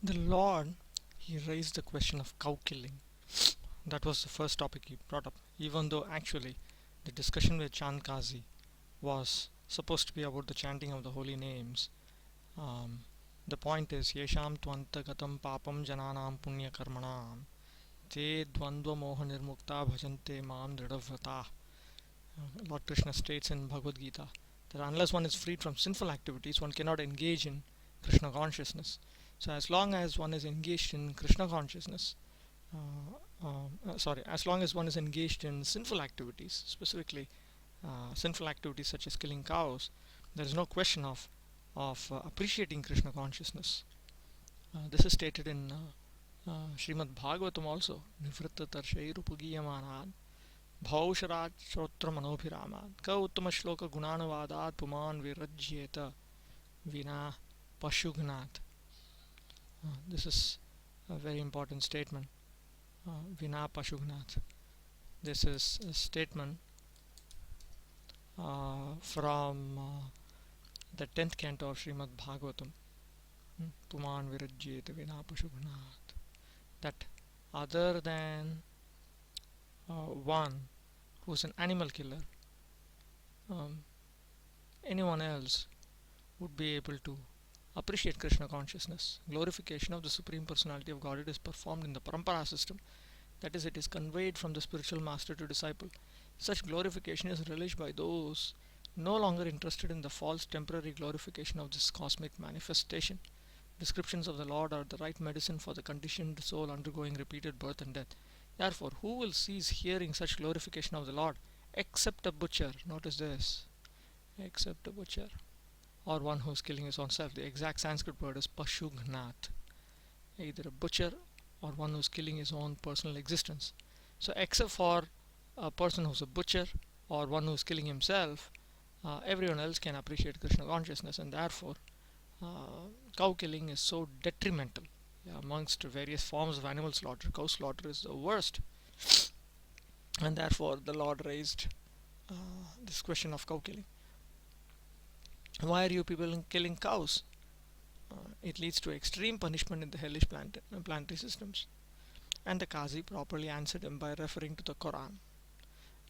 The Lord, he raised the question of cow killing. That was the first topic he brought up, even though actually the discussion with Chand Kazi was supposed to be about the chanting of the holy names. Um, the point is, Yesham Twantagatam Papam Jananam Punya Karmanam Te Dvandva Moha Nirmukta Bhajante Mam Dridhavrata. Lord Krishna states in Bhagavad Gita that unless one is freed from sinful activities, one cannot engage in Krishna consciousness. So, as long as one is engaged in Krishna consciousness, as long as one is engaged in sinful activities, specifically sinful activities such as killing cows, there is no question of appreciating Krishna consciousness. This is stated in Srimad Bhagavatam also. Nivritta tarshairupagiyamanad bhaushrat shrotra manobhiramad ka uttama shloka gunanavadat puman virajyeta vina pashugnat. This is a very important statement. Vina pashugnat. This is a statement from the 10th canto of Srimad Bhagavatam. Puman virajyeta vina pashugnat. That other than one who is an animal killer, um, anyone else would be able to appreciate Krishna consciousness. Glorification of the Supreme Personality of Godhead is performed in the Parampara system. That is, it is conveyed from the spiritual master to disciple. Such glorification is relished by those no longer interested in the false temporary glorification of this cosmic manifestation. Descriptions of the Lord are the right medicine for the conditioned soul undergoing repeated birth and death. Therefore, who will cease hearing such glorification of the Lord except a butcher? Notice this: except a butcher, or one who is killing his own self. The exact Sanskrit word is pashugnat, either a butcher or one who is killing his own personal existence. So, except for a person who's a butcher or one who's killing himself, everyone else can appreciate Krishna consciousness, and therefore, cow killing is so detrimental. Yeah, amongst various forms of animal slaughter, cow slaughter is the worst, and therefore the Lord raised this question of cow killing. Why are you people killing cows? It leads to extreme punishment in the hellish planetary systems. And the Qazi properly answered him by referring to the Quran.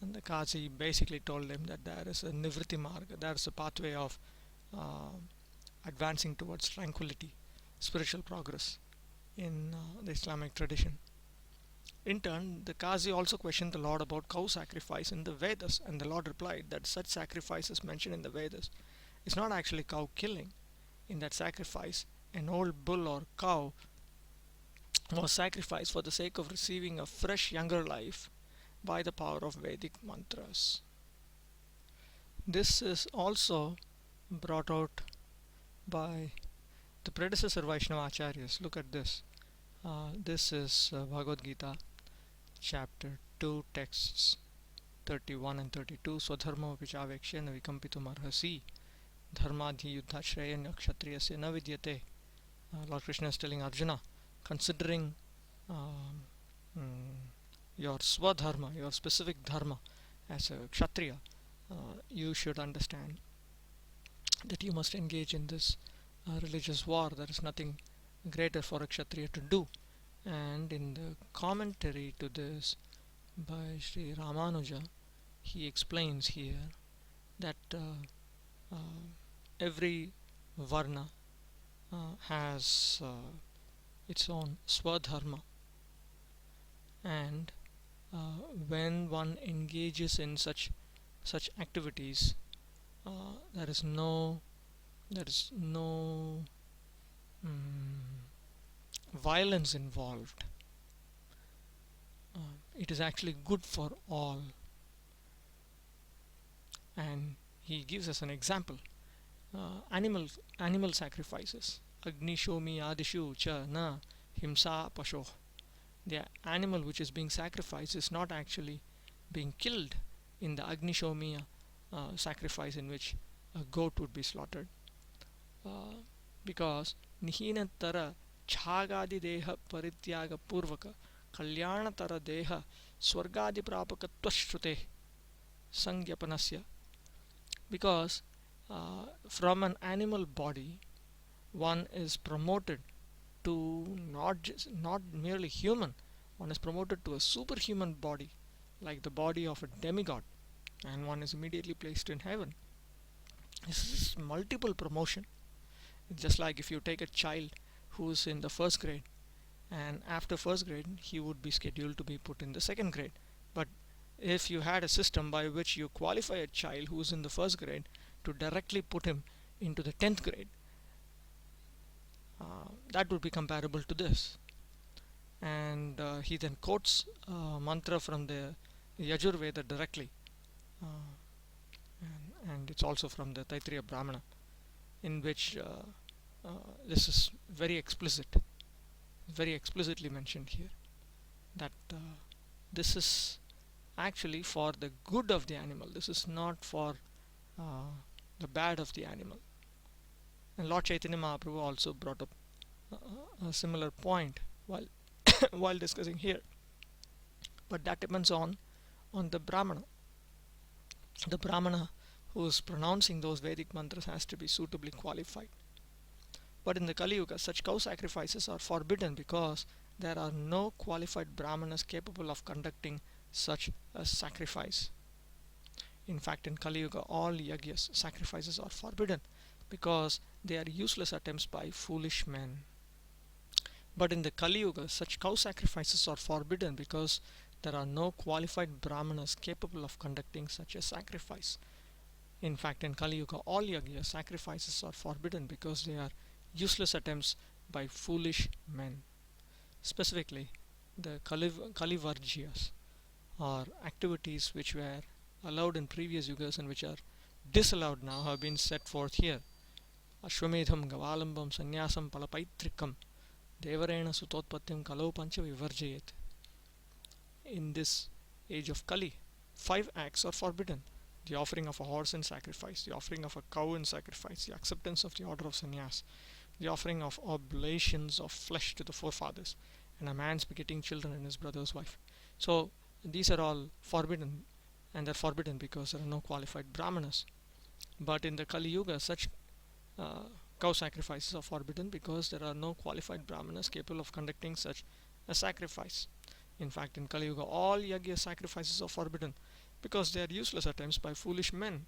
And the Qazi basically told him that there is a Nivriti Marga, there is a pathway of uh, advancing towards tranquility, spiritual progress in the Islamic tradition. In turn, the Qazi also questioned the Lord about cow sacrifice in the Vedas, and the Lord replied that such sacrifices mentioned in the Vedas is not actually cow killing. In that sacrifice, an old bull or cow was sacrificed for the sake of receiving a fresh younger life by the power of Vedic mantras. This is also brought out by the predecessor Vaishnava Acharyas. Look at this. This is Bhagavad Gita, chapter 2, texts 31 and 32. Swadharma vichaveksya na vikampitum arhasi dharmadhi yuddha shreyanya kshatriyasya na vidyate. Lord Krishna is telling Arjuna, considering um, mm, your swadharma, your specific dharma as a kshatriya, you should understand that you must engage in this religious war. There is nothing greater for a kshatriya to do. And in the commentary to this by Sri Ramanuja, he explains here that every varna has its own swadharma, and when one engages in such activities, there is no violence involved. It is actually good for all, and he gives us an example. Animal sacrifices. Agni shomi adishu cha na himsa pasho. The animal which is being sacrificed is not actually being killed in the Agni shomi sacrifice, in which a goat would be slaughtered, because nihinatara छागादि देह परित्याग पूर्वक कल्याणतर देह स्वर्गादि प्रापकत्वश्रुते संज्ञापनस्य. Because from an animal body one is promoted to not merely human, one is promoted to a superhuman body, like the body of a demigod, and one is immediately placed in heaven. This is multiple promotion. It's just like if you take a child who's in the first grade, and after first grade he would be scheduled to be put in the second grade. But if you had a system by which you qualify a child who's in the first grade to directly put him into the 10th grade, that would be comparable to this. And he then quotes mantra from the Yajurveda directly, uh, and it's also from the Taittiriya Brahmana, in which this is very explicitly mentioned here, that this is actually for the good of the animal. This is not for uh, the bad of the animal. And Lord Chaitanya Mahaprabhu also brought up a similar point while while discussing here. But that depends on the Brahmana. The Brahmana who is pronouncing those Vedic mantras has to be suitably qualified. But in the Kali Yuga, such cow sacrifices are forbidden because there are no qualified Brahmanas capable of conducting such a sacrifice. In fact, in Kali Yuga, all yagyas, sacrifices, are forbidden because they are useless attempts by foolish men. But in the Kali Yuga, such cow sacrifices are forbidden because there are no qualified Brahmanas capable of conducting such a sacrifice. In fact, in Kali Yuga, all yagya sacrifices are forbidden because they are useless attempts by foolish men. Specifically, the Kalivargyas, or activities which were allowed in previous yugas and which are disallowed now, have been set forth here. Ashwamedham Gavalambam Sanyasam Palapaitrikam Devarena Sutotpatyam Kalau Pancha Vivarjayet. In this age of Kali, 5 acts are forbidden: the offering of a horse in sacrifice, the offering of a cow in sacrifice, the acceptance of the order of sannyas, the offering of oblations of flesh to the forefathers, and a man's begetting children and his brother's wife. So these are all forbidden, and they're forbidden because there are no qualified brahmanas. But in the Kali Yuga, such uh, cow sacrifices are forbidden because there are no qualified brahmanas capable of conducting such a sacrifice. In fact, in Kali Yuga, all yagya sacrifices are forbidden because they are useless attempts by foolish men.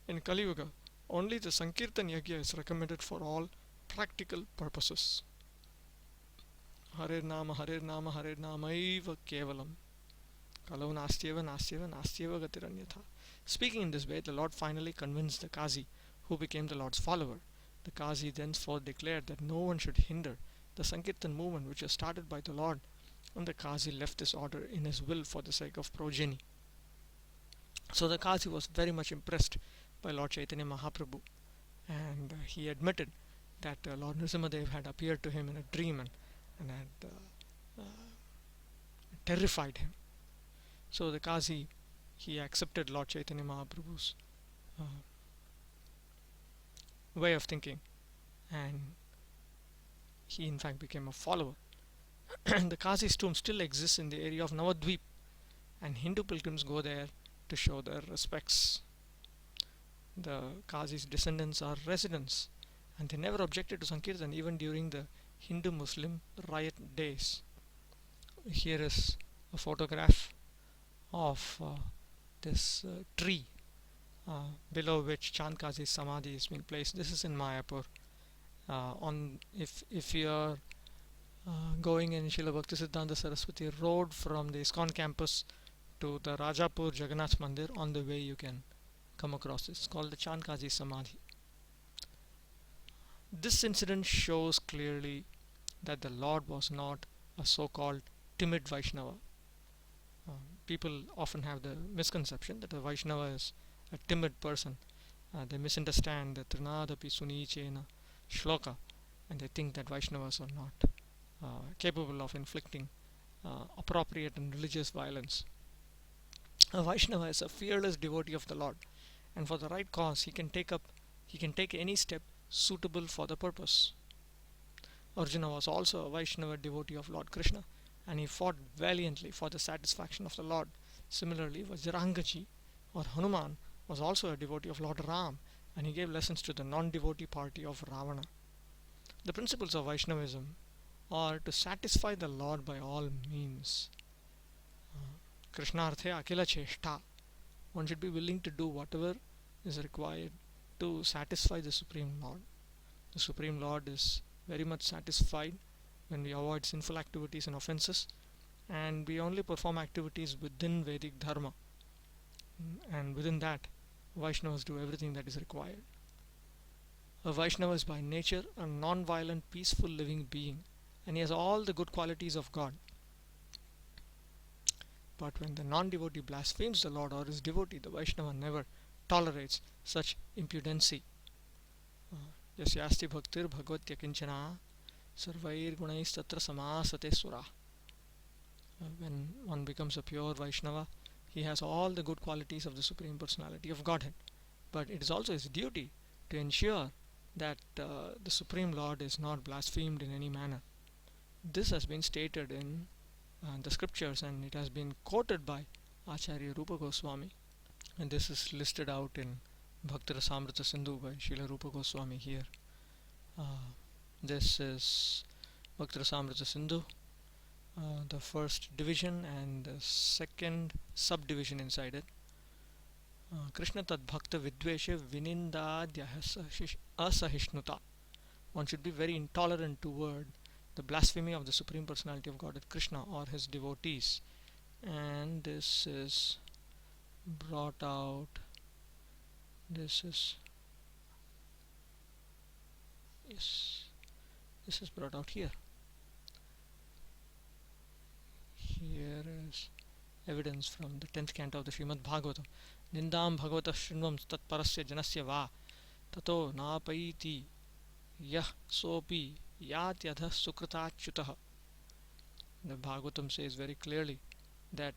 In Kali Yuga, only the Sankirtan yagya is recommended for all practical purposes. Hare Nama Hare Nama Hare Namaiva Kevalam Kalau Nastyeva Nastyeva Nastyeva Gatiranyatha. Speaking in this way, the Lord finally convinced the Qazi, who became the Lord's follower. The Qazi thenceforth declared that no one should hinder the Sankirtan movement which was started by the Lord, and the Qazi left this order in his will for the sake of progeny. So the Qazi was very much impressed by Lord Chaitanya Mahaprabhu, and he admitted that Lord Nrsimhadev had appeared to him in a dream and had terrified him. So the Qazi, he accepted Lord Chaitanya Mahaprabhu's uh, way of thinking, and he in fact became a follower. The Qazi's tomb still exists in the area of Navadvip, and Hindu pilgrims go there to show their respects. The Qazi's descendants are residents, and they never objected to Sankirtan even during the Hindu-Muslim riot days. Here is a photograph of this tree below which Chand Qazi's Samadhi is being placed. This is in Mayapur. On if you are going in Srila Bhaktisiddhanta Saraswati Road from the ISKCON campus to the Rajapur Jagannath Mandir, on the way you can come across this. It's called the Chand Qazi Samadhi. This incident shows clearly that the Lord was not a so-called timid Vaishnava. People often have the misconception that a Vaishnava is a timid person. They misunderstand the Trinadapi Sunichena shloka, and they think that Vaishnavas are not capable of inflicting appropriate and religious violence. A Vaishnava is a fearless devotee of the Lord, and for the right cause he can take any step suitable for the purpose. Arjuna was also a Vaishnava devotee of Lord Krishna, and he fought valiantly for the satisfaction of the Lord. Similarly, Vajrangaji or Hanuman was also a devotee of Lord Ram, and he gave lessons to the non-devotee party of Ravana. The principles of Vaishnavism or to satisfy the Lord by all means. Krishnarthe akila cheshta. One should be willing to do whatever is required to satisfy the Supreme Lord. The Supreme Lord is very much satisfied when we avoid sinful activities and offenses, and we only perform activities within Vedic Dharma, and within that, Vaishnavas do everything that is required. A Vaishnava is by nature a non-violent, peaceful living being, and he has all the good qualities of God. But when the non-devotee blasphemes the Lord or his devotee, the Vaishnava never tolerates such impudency. Yasyasti bhaktir bhagvatya kinchana sarvair gunais samasate sura. When one becomes a pure Vaishnava, he has all the good qualities of the Supreme Personality of Godhead. But it is also his duty to ensure that the Supreme Lord is not blasphemed in any manner. This has been stated in the scriptures, and it has been quoted by Acharya Rupa Goswami, and this is listed out in Bhakti Rasamrita Sindhu by Srila Rupa Goswami here. This is Bhakti Rasamrita Sindhu, the first division and the second subdivision inside it. Krishna tad bhakta vidveshe vinindadya asahishnuta. One should be very intolerant toward the blasphemy of the Supreme Personality of Godhead Krishna or his devotees, and this is brought out. This is brought out here. Here is evidence from the 10th canto of the Srimad Bhagavatam. Nindam Bhagavata Shrunvam tat parasya janasya va tato napaiti yah sopi yatyadha sukratachyutah. The Bhagavatam says very clearly that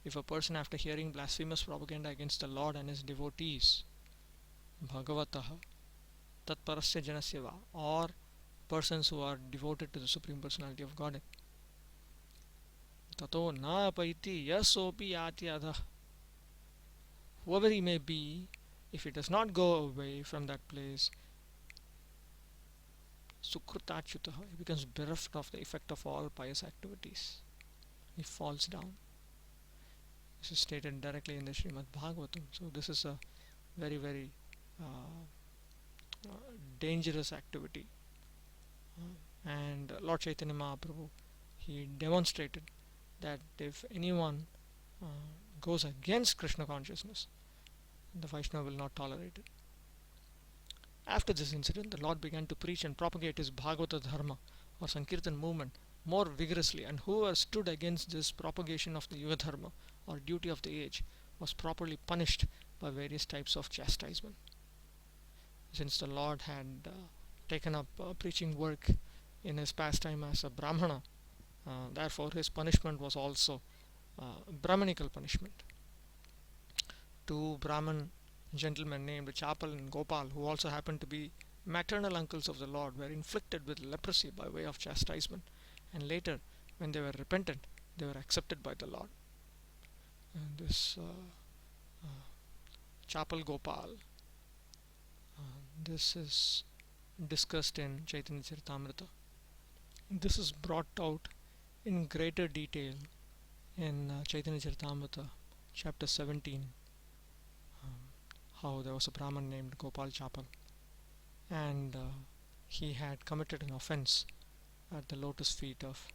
if a person, after hearing blasphemous propaganda against the Lord and his devotees, Bhagavatah tat parasya janasya va, or persons who are devoted to the Supreme Personality of Godhead, tato na paiti yasopi yatyadha, whoever he may be, if he does not go away from that place, sukratachyutah, he becomes bereft of the effect of all pious activities. He falls down. This is stated directly in the Srimad Bhagavatam. So this is a very, very dangerous activity. And Lord Chaitanya Mahaprabhu, he demonstrated that if anyone goes against Krishna consciousness, the Vaishnava will not tolerate it. After this incident, the Lord began to preach and propagate his Bhagavata Dharma or Sankirtan movement more vigorously, and whoever stood against this propagation of the Yuga Dharma or duty of the age was properly punished by various types of chastisement. Since the Lord had taken up preaching work in his pastime as a Brahmana, therefore his punishment was also Brahmanical punishment. Two Brahmin gentlemen named Chapal and Gopal, who also happened to be maternal uncles of the Lord, were inflicted with leprosy by way of chastisement, and later, when they were repentant, they were accepted by the Lord. And this Chapal Gopal, this is discussed in Chaitanya Charitamrita. This is brought out in greater detail in Chaitanya Charitamrita, chapter 17, how there was a Brahman named Gopal Chapal, and he had committed an offense at the lotus feet of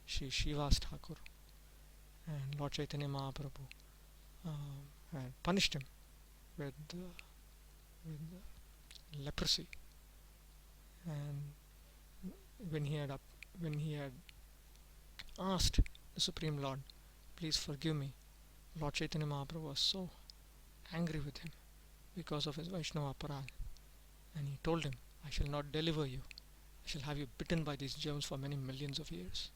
Sri Srivas Thakur, and Lord Chaitanya Mahaprabhu had punished him with leprosy. And when he had asked the Supreme Lord, please forgive me, Lord Chaitanya Mahaprabhu was so angry with him because of his Vaishnava aparad, and he told him, I shall not deliver you, I shall have you bitten by these germs for many millions of years.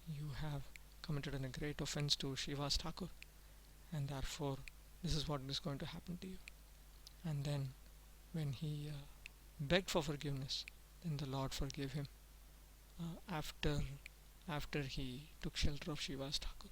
You have committed a great offense to Srivas Thakur, and therefore this is what is going to happen to you. And then when he begged for forgiveness, then the Lord forgave him after he took shelter of Srivas Thakur.